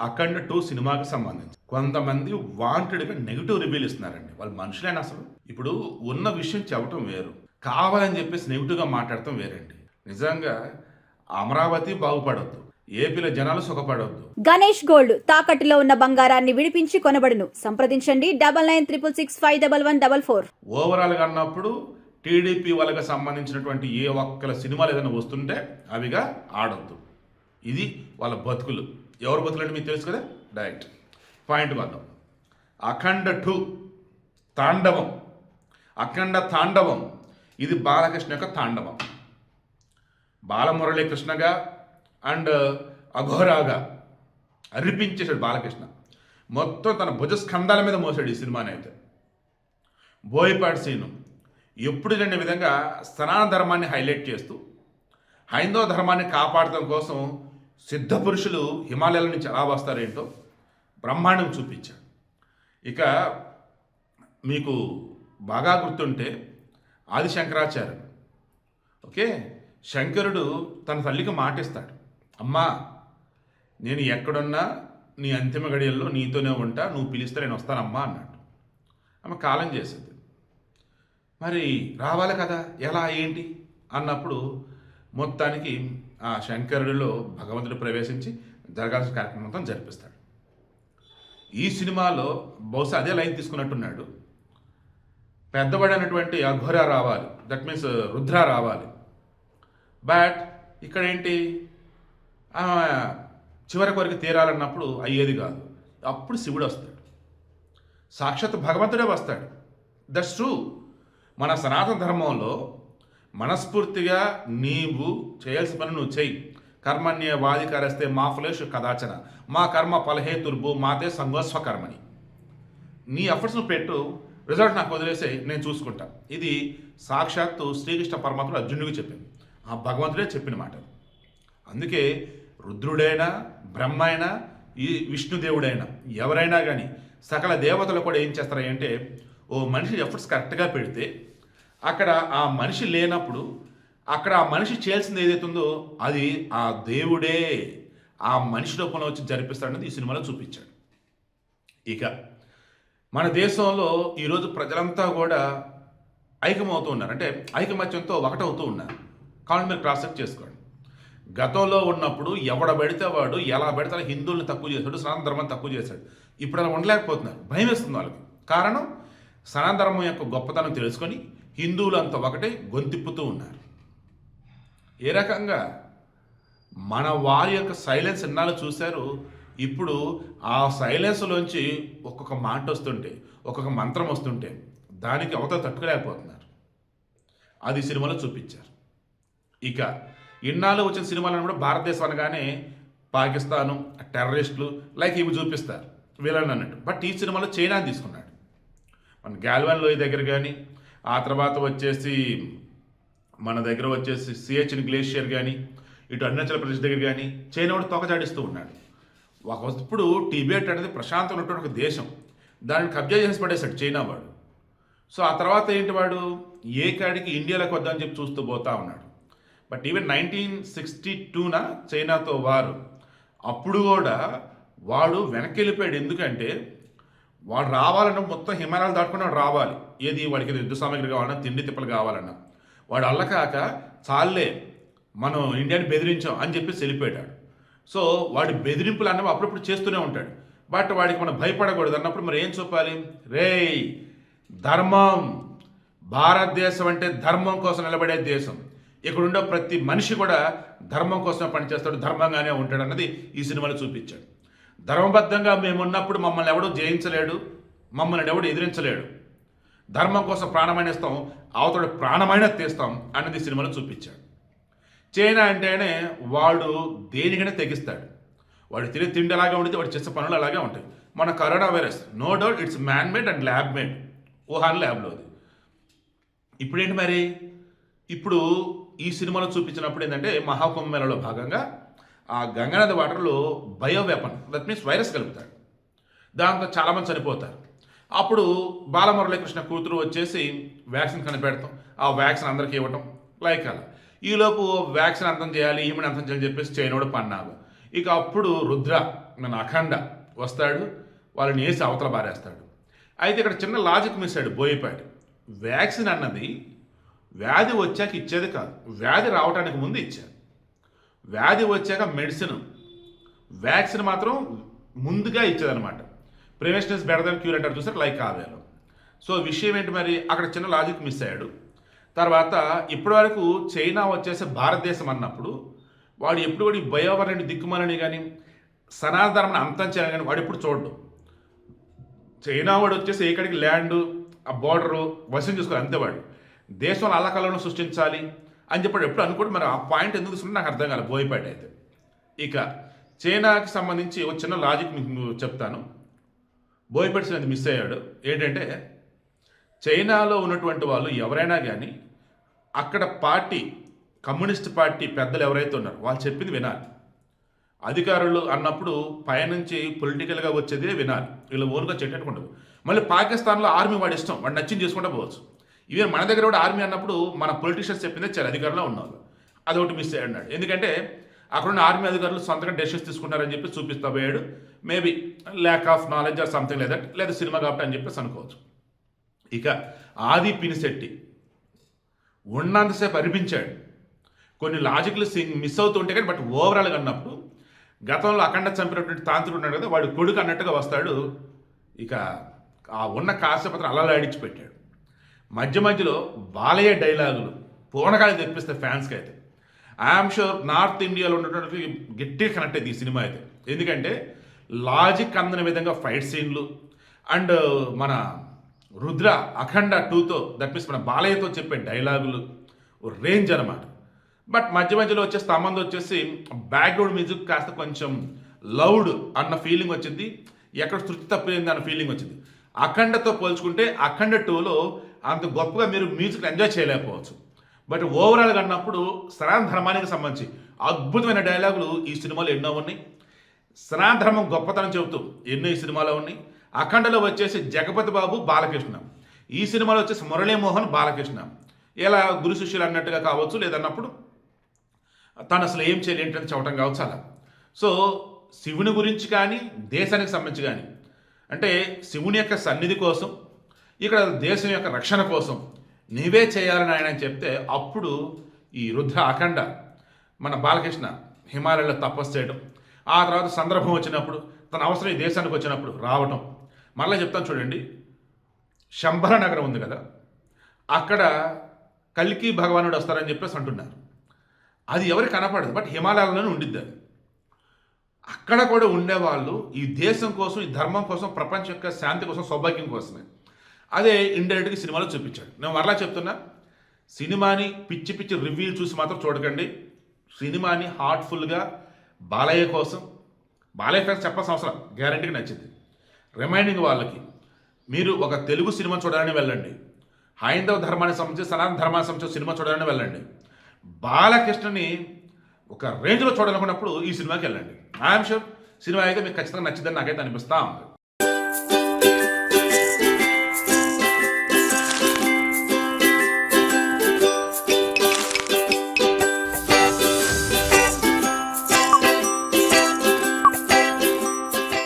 అఖండ 2 సినిమాకి సంబంధించి కొంతమంది వాంటెడ్గా నెగిటివ్ రివ్యూలు ఇస్తున్నారండి. వాళ్ళు మనుషులేనా అసలు? ఇప్పుడు ఉన్న విషయం చెప్పటం వేరు, కావాలని చెప్పేసి నెగిటివ్గా మాట్లాడటం వేరండి. నిజంగా అమరావతి బాగుపడొద్దు, ఏపీలో జనాలు సుఖపడొద్దు. గణేష్ గోల్డ్ తాకట్టులో ఉన్న బంగారాన్ని విడిపించి కొనబడును. సంప్రదించండి 9966611144. ఓవరాల్గా అన్నప్పుడు టీడీపీ వాళ్ళకి సంబంధించినటువంటి ఏ ఒక్కల సినిమాలు ఏదైనా వస్తుంటే అవిగా ఆడొద్దు. ఇది వాళ్ళ బతుకులు. ఎవరు బతుకులంటే మీకు తెలుసు కదా. డైరెక్ట్ పాయింట్ వద్దాం. అఖండ 2 తాండవం, అఖండ తాండవం. ఇది బాలకృష్ణ యొక్క తాండవం. బాలమురళీకృష్ణగా అండ్ అఘోరాగా అర్పించేశాడు బాలకృష్ణ. మొత్తం తన భుజస్కంధాల మీద మోసాడు ఈ సినిమాని. అయితే బోయపాటి సీను ఎప్పుడు లేని విధంగా సనాతన ధర్మాన్ని హైలైట్ చేస్తూ హైందవ ధర్మాన్ని కాపాడటం కోసం సిద్ధ పురుషులు హిమాలయాల నుంచి ఎలా వస్తారేంటో బ్రహ్మాండం చూపించాడు. ఇక మీకు బాగా గుర్తుంటే ఆది శంకరాచార్యుడు, ఓకే, శంకరుడు తన తల్లికి మాటిస్తాడు, అమ్మా నేను ఎక్కడున్నా నీ అంతిమ గడియల్లో నీతోనే ఉంటా, నువ్వు పిలిస్తే నేను వస్తానమ్మా అన్నాడు. ఆమె కాలం చేసింది. మరి రావాలి కదా, ఎలా ఏంటి అన్నప్పుడు మొత్తానికి ఆ శంకరుడిలో భగవంతుడు ప్రవేశించి జరగాల్సిన కార్యక్రమం మొత్తం జరిపిస్తాడు. ఈ సినిమాలో బహుశా అదే లైన్ తీసుకున్నట్టున్నాడు. పెద్దవాడైనటువంటి అఘోర రావాలి, దట్ మీన్స్ రుద్ర రావాలి. బట్ ఇక్కడ ఏంటి, చివరికి వరకు తీరాలన్నప్పుడు అయ్యేది కాదు. అప్పుడు శివుడు వస్తాడు, సాక్షాత్ భగవంతుడే వస్తాడు. That's true. మన సనాతన ధర్మంలో మనస్ఫూర్తిగా నీవు చేయాల్సిన పని నువ్వు చెయ్యి. కర్మణ్య వాదికారస్తే మా ఫలేషు కదాచన మా కర్మ ఫలహేతుర్భు మాతే సంగోస్వ కర్మని. నీ ఎఫర్ట్స్ నువ్వు పెట్టు, రిజల్ట్ నాకు వదిలేసే, నేను చూసుకుంటా. ఇది సాక్షాత్తు శ్రీకృష్ణ పరమాత్ముడు అర్జునుడికి చెప్పింది, ఆ భగవంతుడే చెప్పిన మాట. అందుకే రుద్రుడైనా బ్రహ్మ అయినా ఈ విష్ణుదేవుడైనా ఎవరైనా కానీ సకల దేవతలు కూడా ఏం చేస్తారంటే, ఓ మనిషి ఎఫర్ట్స్ కరెక్ట్గా పెడితే అక్కడ ఆ మనిషి లేనప్పుడు అక్కడ ఆ మనిషి చేయాల్సింది ఏదైతుందో అది ఆ దేవుడే ఆ మనిషి రూపంలో వచ్చి జరిపిస్తాడన్నది ఈ సినిమాలో చూపించాడు. ఇక మన దేశంలో ఈరోజు ప్రజలంతా కూడా ఐక్యమవుతూ ఉన్నారు, అంటే ఐకమత్యంతో ఒకటవుతూ ఉన్నారు. కావాలి మీరు క్రాస్ చెక్ చేసుకోండి. గతంలో ఉన్నప్పుడు ఎవడ పెడితే వాడు ఎలా పెడితే హిందువులను తక్కువ చేశాడు, సనాతన ధర్మాన్ని తక్కువ చేశాడు. ఇప్పుడు అలా ఉండలేకపోతున్నారు, భయం వేస్తుంది వాళ్ళకి. కారణం సనాతన ధర్మం యొక్క గొప్పతనం తెలుసుకొని హిందువులు అంతా ఒకటే గొంతిప్పుతూ ఉన్నారు. ఏ రకంగా మన వారి యొక్క సైలెన్స్ ఇన్నాళ్ళు చూశారు. ఇప్పుడు ఆ సైలెన్స్లోంచి ఒక్కొక్క మాట వస్తుంటే, ఒక్కొక్క మంత్రం వస్తుంటే దానికి అవతల తట్టుకోలేకపోతున్నారు. అది సినిమాలో చూపించారు. ఇక ఇన్నాళ్ళు వచ్చిన సినిమాలను కూడా భారతదేశం అనగానే పాకిస్తాను టెర్రరిస్టులు లైక్ ఇవి చూపిస్తారు వీళ్ళని అన్నట్టు. బట్ ఈ సినిమాలో చైనాని తీసుకున్నాడు. మన గాల్వాన్ లోయ దగ్గర కానీ, ఆ తర్వాత వచ్చేసి మన దగ్గర వచ్చేసి సిహెచ్ఎన్ గ్లేషియర్ కానీ, ఇటు అరుణాచల్ ప్రదేశ్ దగ్గర కానీ చైనా వాడు తొకచాడిస్తూ ఉన్నాడు. ఒకప్పుడు టిబెట్ అనేది ప్రశాంతం ఉన్నటువంటి ఒక దేశం, దాన్ని కబ్జా చేసి పడేశాడు చైనా వాడు. సో ఆ తర్వాత ఏంటి, వాడు ఏ కాడికి ఇండియాలోకి వద్దని చెప్పి చూస్తూ పోతా ఉన్నాడు. బట్ ఈవెన్ 1962 చైనాతో వారు, అప్పుడు కూడా వాడు వెనక్కి వెళ్ళిపోయాడు. ఎందుకంటే వాడు రావాలన్నా మొత్తం హిమాలయాలు దాటుకుని వాడు రావాలి. ఏది వాడికి యుద్ధ సామాగ్రి కావాలన్నా, తిండి తిప్పలు కావాలన్నా. వాడు అల్లకాక చాలే మనం ఇండియాని బెదిరించాం అని చెప్పేసి వెళ్ళిపోయాడు. సో వాడి బెదిరింపులు అన్నవి అప్పుడప్పుడు చేస్తూనే ఉంటాడు. బట్ వాడికి మనం భయపడకూడదు అన్నప్పుడు మరి ఏం చూపాలి, రేయ్ ధర్మం, భారతదేశం అంటే ధర్మం కోసం నిలబడే దేశం. ఇక్కడ ఉండే ప్రతి మనిషి కూడా ధర్మం కోసం పనిచేస్తాడు, ధర్మంగానే ఉంటాడు అన్నది ఈ సినిమాలో చూపించాడు. ధర్మబద్ధంగా మేము ఉన్నప్పుడు మమ్మల్ని ఎవడూ జయించలేడు, మమ్మల్ని ఎవడు ఎదిరించలేడు. ధర్మం కోసం ప్రాణమైన ఇస్తాం, అవతడు ప్రాణమైన తీస్తాం అన్నది సినిమాలో చూపించాడు. చైనా అంటేనే వాడు దేనికైనా తెగిస్తాడు. వాడు తినే తిండి అలాగే ఉంటుంది, వాడు చేసే పనులు అలాగే ఉంటాయి. మన corona virus no doubt it's man made and lab made, Wuhan ల్యాబ్లో అది. ఇప్పుడేంటి మరి, ఇప్పుడు ఈ సినిమాలో చూపించినప్పుడు ఏంటంటే మహాకుంభమేళలో భాగంగా ఆ గంగానది వాటర్లో bio weapon, that means virus కలుపుతాడు. దాంతో చాలామంది చనిపోతారు. అప్పుడు బాలమురళీకృష్ణ కూతురు వచ్చేసి వ్యాక్సిన్ కనిపెడతాం, ఆ వ్యాక్సిన్ అందరికీ ఇవ్వటం లైక్ అలా. ఈలోపు వ్యాక్సిన్ అంతం చేయాలి, ఈమెను అంతం చేయాలని చెప్పేసి చైనోడు పన్నాడు. ఇక అప్పుడు రుద్ర మన అఖండ వస్తాడు, వాళ్ళని వేసి అవతల బారేస్తాడు. అయితే ఇక్కడ చిన్న లాజిక్ మిస్ అయ్యాడు బోయపాటి. వ్యాక్సిన్ అన్నది వ్యాధి వచ్చాక ఇచ్చేది కాదు, వ్యాధి రావడానికి ముందు ఇచ్చారు. వ్యాధి వచ్చాక మెడిసిన్, వ్యాక్సిన్ మాత్రం ముందుగా ఇచ్చేదన్నమాట. Prevention is better than cure అంటారు చూసారు, లైక్ ఆవేలో. సో విషయం ఏంటి మరి, అక్కడ చిన్న లాజిక్ మిస్ అయ్యాడు. తర్వాత ఇప్పటివరకు చైనా వచ్చేసి భారతదేశం అన్నప్పుడు వాడు ఎప్పుడు కూడా ఈ బయోవరెంట్ దిక్కుమాలని కానీ సనాతన ధర్మాన్ని అంతం చేయాలని కానీ వాడు ఎప్పుడు చూడడు. చైనా వాడు వచ్చేసి ఏకడికి ల్యాండ్ ఆ బార్డరు వశం చేసుకోవాలి అంతే. వాడు దేశంలో అల్లకలను సృష్టించాలి అని చెప్పాడు ఎప్పుడు అనుకోడు. మరి ఆ పాయింట్ ఎందుకు తీసుకుంటే నాకు అర్థం కాలేదు బోయపాటి అయితే. ఇక చైనాకి సంబంధించి ఒక చిన్న లాజిక్ మీకు చెప్తాను. బోయపాటి అది మిస్ అయ్యాడు. ఏంటంటే చైనాలో ఉన్నటువంటి వాళ్ళు ఎవరైనా కానీ అక్కడ పార్టీ, కమ్యూనిస్ట్ పార్టీ పెద్దలు ఎవరైతే ఉన్నారో వాళ్ళు చెప్పింది వినాలి. అధికారులు అన్నప్పుడు పైనుంచి పొలిటికల్గా వచ్చేదే వినాలి, వీళ్ళు ఓన్గా చెట్టేట్టుకు ఉండదు. మళ్ళీ పాకిస్తాన్లో ఆర్మీ వాడి ఇష్టం, వాడు నచ్చింది చేసుకుంటూ పోవచ్చు. ఈవెన్ మన దగ్గర కూడా ఆర్మీ అన్నప్పుడు మన పొలిటీషియన్స్ చెప్పిందే చాలా అధికారంలో ఉన్నారు. అదొకటి మిస్ అయ్యాడు. ఎందుకంటే అక్కడున్న ఆర్మీ అధికారులు సొంతంగా డెసిషన్స్ తీసుకుంటారని చెప్పి చూపిస్తా పోయాడు. Maybe lack of knowledge or something like that, లేదా సినిమా కాబట్టి అని చెప్పేసి అనుకోవచ్చు. ఇక ఆది పినిశెట్టి ఉన్నంతసేపు అనిపించాడు. కొన్ని లాజిక్లు మిస్ అవుతుంటే కానీ బట్ ఓవరాల్గా అన్నప్పుడు గతంలో అఖండ చంపినటువంటి తాంత్రికుడు ఉన్నాడు కదా, వాడు కొడుకు అన్నట్టుగా వస్తాడు. ఇక ఆ ఉన్న కాసేపత్రం అలా లాడించి పెట్టాడు. మధ్య మధ్యలో బాలయ్య డైలాగులు పూర్ణకాలు తెప్పిస్తే ఫ్యాన్స్కి అయితే ఐఎమ్ షూర్ నార్త్ ఇండియాలో ఉన్నటువంటి గట్టిగా కనెక్ట్ అయింది ఈ సినిమా అయితే. ఎందుకంటే లాజిక్ అందని విధంగా ఫైట్ సీన్లు అండ్ మన రుద్ర అఖండ 2తో దట్ మీన్స్ మన బాలయ్యతో చెప్పే డైలాగులు రేంజ్ అనమాట. బట్ మధ్య మధ్యలో వచ్చే స్తంభంలో వచ్చేసి బ్యాక్గ్రౌండ్ మ్యూజిక్ కాస్త కొంచెం లౌడ్ అన్న ఫీలింగ్ వచ్చింది, ఎక్కడ శృతి తప్పింది అన్న ఫీలింగ్ వచ్చింది. అఖండతో పోల్చుకుంటే అఖండ 2లో అంత గొప్పగా మీరు మ్యూజిక్ ఎంజాయ్ చేయలేకపోవచ్చు. బట్ ఓవరాల్గా అన్నప్పుడు సనాతన ధర్మానికి సంబంధించి అద్భుతమైన డైలాగులు ఈ సినిమాలో ఎన్నో ఉన్నాయి. సనాతన ధర్మం గొప్పతనం చెబుతూ ఎన్నో ఈ సినిమాలో ఉన్నాయి. అఖండలో వచ్చేసి జగపతి బాబు బాలకృష్ణ, ఈ సినిమాలో వచ్చేసి మురళీమోహన్ బాలకృష్ణ. ఇలా గురు శిష్యులు అన్నట్టుగా కావచ్చు, లేదన్నప్పుడు తను అసలు ఏం చేయాలి ఏంటని చెప్పడం కావచ్చు అలా. సో శివుని గురించి కానీ దేశానికి సంబంధించి కానీ అంటే శివుని యొక్క సన్నిధి కోసం, ఇక్కడ దేశం యొక్క రక్షణ కోసం నీవే చేయాలని ఆయన చెప్తే అప్పుడు ఈ రుద్ర అఖండ మన బాలకృష్ణ హిమాలయాల్లో తపస్సు చేయడం, ఆ తర్వాత సందర్భం వచ్చినప్పుడు తన అవసరం ఈ దేశానికి వచ్చినప్పుడు రావటం. మళ్ళీ చెప్తాను చూడండి, శంభర నగరం ఉంది కదా, అక్కడ కల్కి భగవానుడు వస్తారని చెప్పేసి అంటున్నారు. అది ఎవరికి కనపడదు, బట్ హిమాలయాల్లోనే ఉండిద్ది అది. అక్కడ కూడా ఉండేవాళ్ళు ఈ దేశం కోసం, ఈ ధర్మం కోసం, ప్రపంచం యొక్క శాంతి కోసం, సౌభాగ్యం కోసమే. అదే ఇండైరెక్ట్గా సినిమాలో చూపించాడు. నేను మరలా చెప్తున్నా, సినిమాని పిచ్చి పిచ్చి రివ్యూలు చూసి మాత్రం చూడకండి. సినిమాని హార్ట్ఫుల్గా బాలయ్య కోసం, బాలయ్య ఫ్యాన్స్ చెప్పాల్సిన అవసరం గ్యారంటీగా నచ్చింది. రిమైండింగ్ వాళ్ళకి, మీరు ఒక తెలుగు సినిమా చూడాలని వెళ్ళండి, హైందవ ధర్మానికి సంబంధించి సనాతన ధర్మానికి సంబంధించి సినిమా చూడాలని వెళ్ళండి, బాలకృష్ణని ఒక రేంజ్లో చూడాలనుకున్నప్పుడు ఈ సినిమాకి వెళ్ళండి. ఐఎమ్ షూర్ సినిమా అయితే మీకు ఖచ్చితంగా నచ్చిందని నాకైతే అనిపిస్తా ఉంది.